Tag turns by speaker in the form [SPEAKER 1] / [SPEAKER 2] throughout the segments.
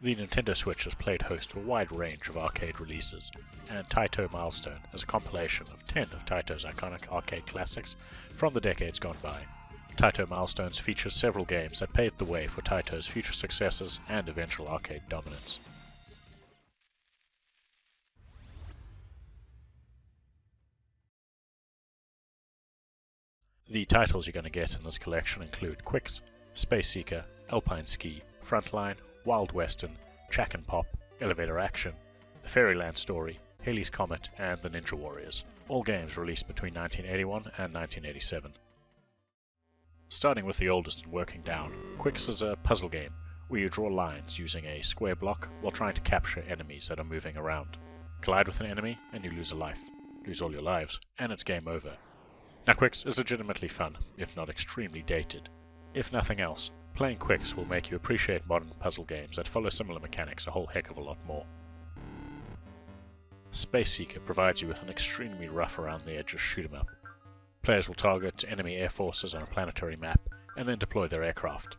[SPEAKER 1] The Nintendo Switch has played host to a wide range of arcade releases, and TAITO Milestone is a compilation of 10 of TAITO's iconic arcade classics from the decades gone by. TAITO Milestones features several games that paved the way for TAITO's future successes and eventual arcade dominance. The titles you're going to get in this collection include Quicks, Space Seeker, Alpine Ski, Frontline, Wild Western, Chack and Pop, Elevator Action, The Fairyland Story, Halley's Comet, and The Ninja Warriors, all games released between 1981 and 1987. Starting with the oldest and working down, Quicks is a puzzle game where you draw lines using a square block while trying to capture enemies that are moving around. Collide with an enemy and you lose a life. Lose all your lives, and it's game over. Now Quicks is legitimately fun, if not extremely dated. If nothing else, playing Quicks will make you appreciate modern puzzle games that follow similar mechanics a whole heck of a lot more. Space Seeker provides you with an extremely rough around the edges shoot 'em up. Players will target enemy air forces on a planetary map and then deploy their aircraft.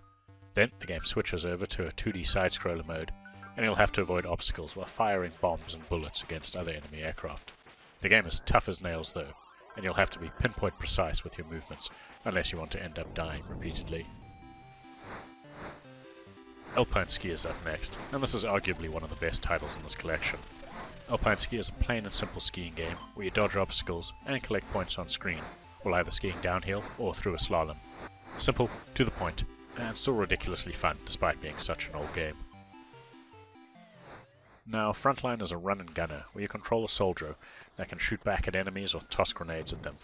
[SPEAKER 1] Then the game switches over to a 2D side-scroller mode, and you'll have to avoid obstacles while firing bombs and bullets against other enemy aircraft. The game is tough as nails though, and you'll have to be pinpoint precise with your movements unless you want to end up dying repeatedly. Alpine Ski is up next, and this is arguably one of the best titles in this collection. Alpine Ski is a plain and simple skiing game where you dodge obstacles and collect points on screen, while either skiing downhill or through a slalom. Simple, to the point, and still ridiculously fun despite being such an old game. Now, Frontline is a run and gunner where you control a soldier that can shoot back at enemies or toss grenades at them.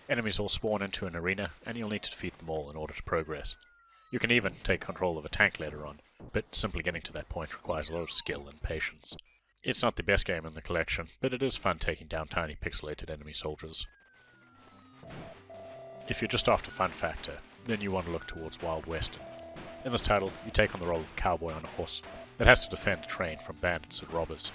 [SPEAKER 1] Enemies all spawn into an arena, and you'll need to defeat them all in order to progress. You can even take control of a tank later on, but simply getting to that point requires a lot of skill and patience. It's not the best game in the collection, but it is fun taking down tiny pixelated enemy soldiers. If you're just after fun factor, then you want to look towards Wild Western. In this title, you take on the role of a cowboy on a horse that has to defend a train from bandits and robbers.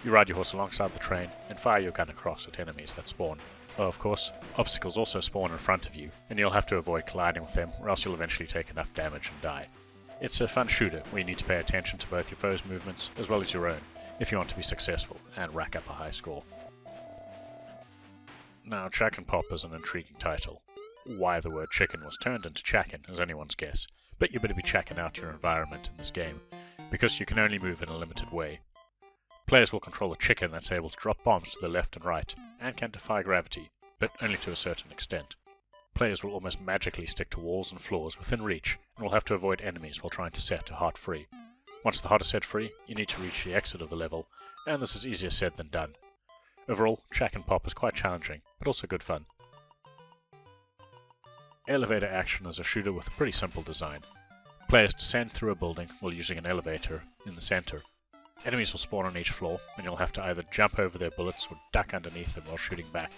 [SPEAKER 1] You ride your horse alongside the train and fire your gun across at enemies that spawn. Though of course, obstacles also spawn in front of you, and you'll have to avoid colliding with them or else you'll eventually take enough damage and die. It's a fun shooter where you need to pay attention to both your foes' movements as well as your own if you want to be successful and rack up a high score. Now, Chack and Pop is an intriguing title. Why the word chicken was turned into chackin' is anyone's guess, but you better be checking out your environment in this game, because you can only move in a limited way. Players will control a chicken that's able to drop bombs to the left and right, and can defy gravity, but only to a certain extent. Players will almost magically stick to walls and floors within reach, and will have to avoid enemies while trying to set a heart free. Once the heart is set free, you need to reach the exit of the level, and this is easier said than done. Overall, Chack and Pop is quite challenging, but also good fun. Elevator Action is a shooter with a pretty simple design. Players descend through a building while using an elevator in the center. Enemies will spawn on each floor, and you'll have to either jump over their bullets or duck underneath them while shooting back.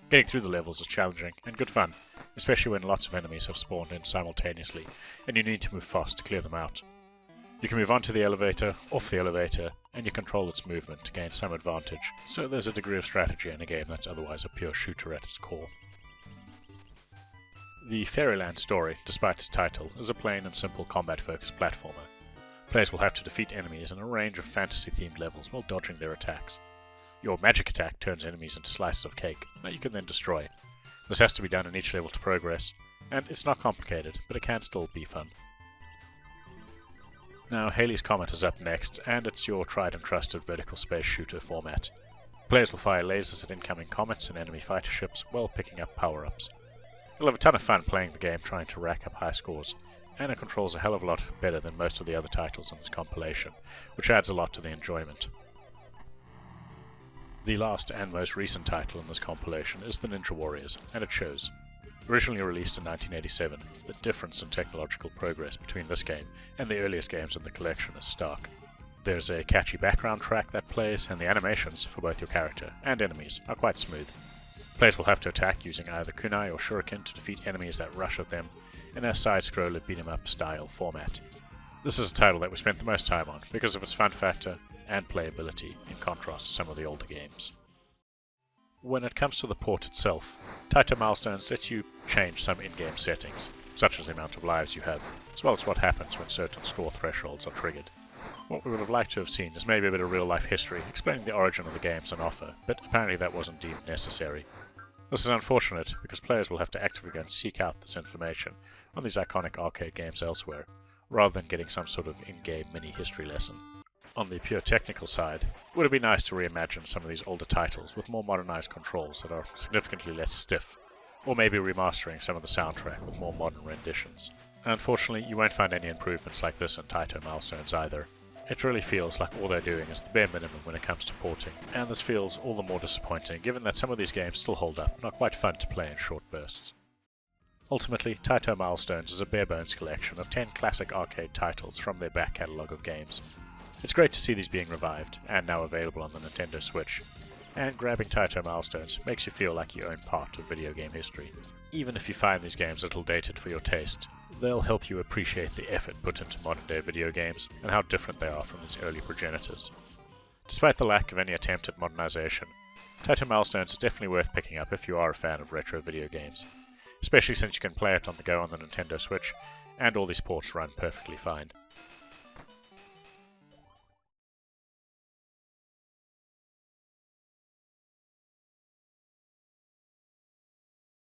[SPEAKER 1] Getting through the levels is challenging and good fun, especially when lots of enemies have spawned in simultaneously, and you need to move fast to clear them out. You can move onto the elevator, off the elevator, and you control its movement to gain some advantage, so there's a degree of strategy in a game that's otherwise a pure shooter at its core. The Fairyland Story, despite its title, is a plain and simple combat-focused platformer. Players will have to defeat enemies in a range of fantasy-themed levels while dodging their attacks. Your magic attack turns enemies into slices of cake that you can then destroy. This has to be done in each level to progress, and it's not complicated, but it can still be fun. Now, Halley's Comet is up next, and it's your tried and trusted vertical space shooter format. Players will fire lasers at incoming comets and enemy fighter ships while picking up power-ups. You'll have a ton of fun playing the game trying to rack up high scores, and it controls a hell of a lot better than most of the other titles in this compilation, which adds a lot to the enjoyment. The last and most recent title in this compilation is The Ninja Warriors, and it shows. Originally released in 1987, the difference in technological progress between this game and the earliest games in the collection is stark. There's a catchy background track that plays, and the animations for both your character and enemies are quite smooth. Players will have to attack using either kunai or shuriken to defeat enemies that rush at them in a side-scroller beat-em-up style format. This is a title that we spent the most time on because of its fun factor and playability in contrast to some of the older games. When it comes to the port itself, TAITO Milestones lets you change some in-game settings, such as the amount of lives you have, as well as what happens when certain score thresholds are triggered. What we would have liked to have seen is maybe a bit of real-life history explaining the origin of the games on offer, but apparently that wasn't deemed necessary. This is unfortunate, because players will have to actively go and seek out this information on these iconic arcade games elsewhere, rather than getting some sort of in-game mini-history lesson. On the pure technical side, it would have been nice to reimagine some of these older titles with more modernized controls that are significantly less stiff, or maybe remastering some of the soundtrack with more modern renditions. Unfortunately, you won't find any improvements like this in TAITO Milestones either. It really feels like all they're doing is the bare minimum when it comes to porting, and this feels all the more disappointing given that some of these games still hold up and are quite fun to play in short bursts. Ultimately, TAITO Milestones is a bare-bones collection of 10 classic arcade titles from their back catalogue of games. It's great to see these being revived, and now available on the Nintendo Switch, and grabbing TAITO Milestones makes you feel like you own part of video game history. Even if you find these games a little dated for your taste, they'll help you appreciate the effort put into modern-day video games and how different they are from its early progenitors. Despite the lack of any attempt at modernization, TAITO Milestones is definitely worth picking up if you are a fan of retro video games, especially since you can play it on the go on the Nintendo Switch, and all these ports run perfectly fine.